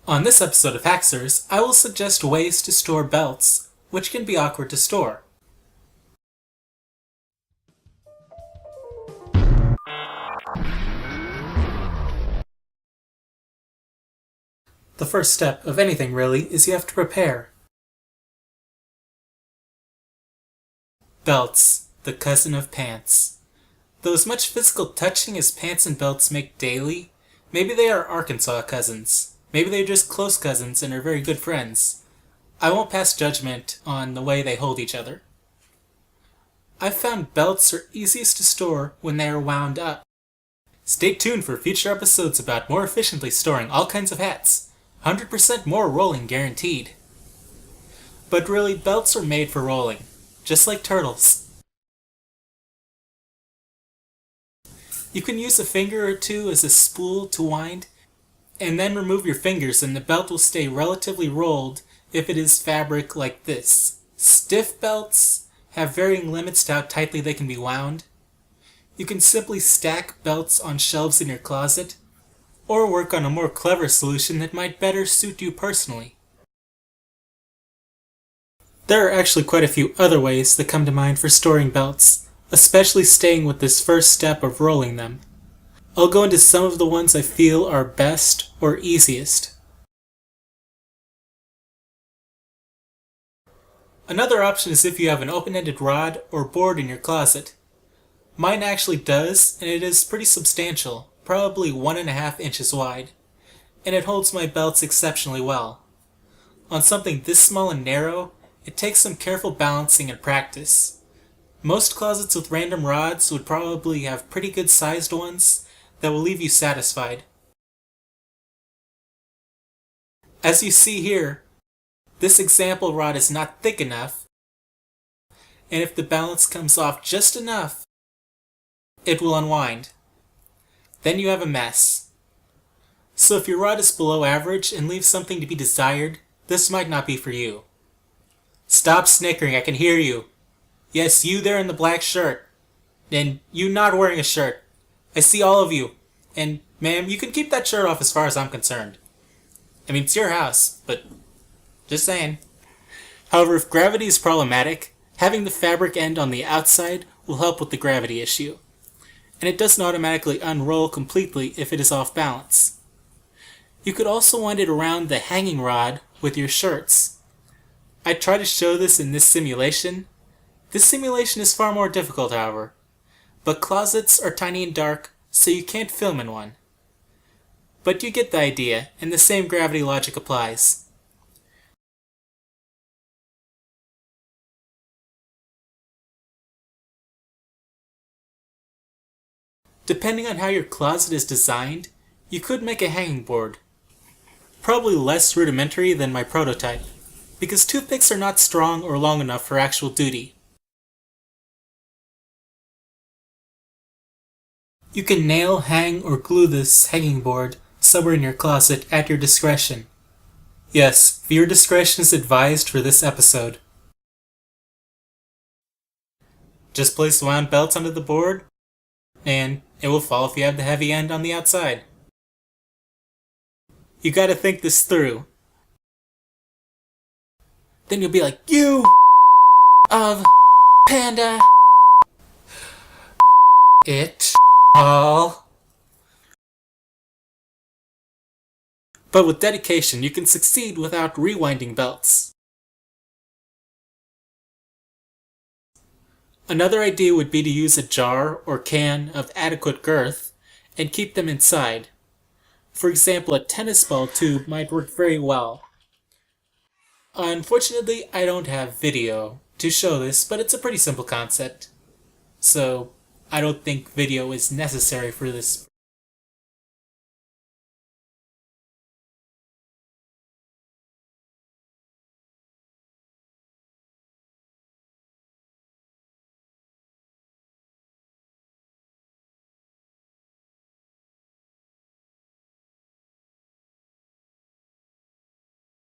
On this episode of Haxorz, I will suggest ways to store belts, which can be awkward to store. The first step of anything, really, is you have to prepare. Belts, the cousin of pants. Though as much physical touching as pants and belts make daily, maybe they are Arkansas cousins. Maybe they're just close cousins and are very good friends. I won't pass judgment on the way they hold each other. I've found belts are easiest to store when they are wound up. Stay tuned for future episodes about more efficiently storing all kinds of hats. 100% more rolling guaranteed. But really, belts are made for rolling, just like turtles. You can use a finger or two as a spool to wind, and then remove your fingers and the belt will stay relatively rolled if it is fabric like this. Stiff belts have varying limits to how tightly they can be wound. You can simply stack belts on shelves in your closet, or work on a more clever solution that might better suit you personally. There are actually quite a few other ways that come to mind for storing belts, especially staying with this first step of rolling them. I'll go into some of the ones I feel are best or easiest. Another option is if you have an open-ended rod or board in your closet. Mine actually does, and it is pretty substantial, probably 1.5 inches wide, and it holds my belts exceptionally well. On something this small and narrow, it takes some careful balancing and practice. Most closets with random rods would probably have pretty good sized ones that will leave you satisfied. As you see here, this example rod is not thick enough, and if the balance comes off just enough, it will unwind. Then you have a mess. So if your rod is below average and leaves something to be desired, this might not be for you. Stop snickering, I can hear you. Yes, you there in the black shirt. And you not wearing a shirt. I see all of you. And, ma'am, you can keep that shirt off as far as I'm concerned. I mean, it's your house, but just saying. However, if gravity is problematic, having the fabric end on the outside will help with the gravity issue. And it doesn't automatically unroll completely if it is off balance. You could also wind it around the hanging rod with your shirts. I try to show this in this simulation. This simulation is far more difficult, however. But closets are tiny and dark, so you can't film in one. But you get the idea, and the same gravity logic applies. Depending on how your closet is designed, you could make a hanging board. Probably less rudimentary than my prototype, because toothpicks are not strong or long enough for actual duty. You can nail, hang, or glue this hanging board somewhere in your closet at your discretion. Yes, viewer discretion is advised for this episode. Just place the wound belts onto the board, and it will fall if you have the heavy end on the outside. You gotta think this through. Then you'll be like, you of panda. It all. But with dedication, you can succeed without rewinding belts. Another idea would be to use a jar or can of adequate girth and keep them inside. For example, a tennis ball tube might work very well. Unfortunately, I don't have video to show this, but it's a pretty simple concept. So, I don't think video is necessary for this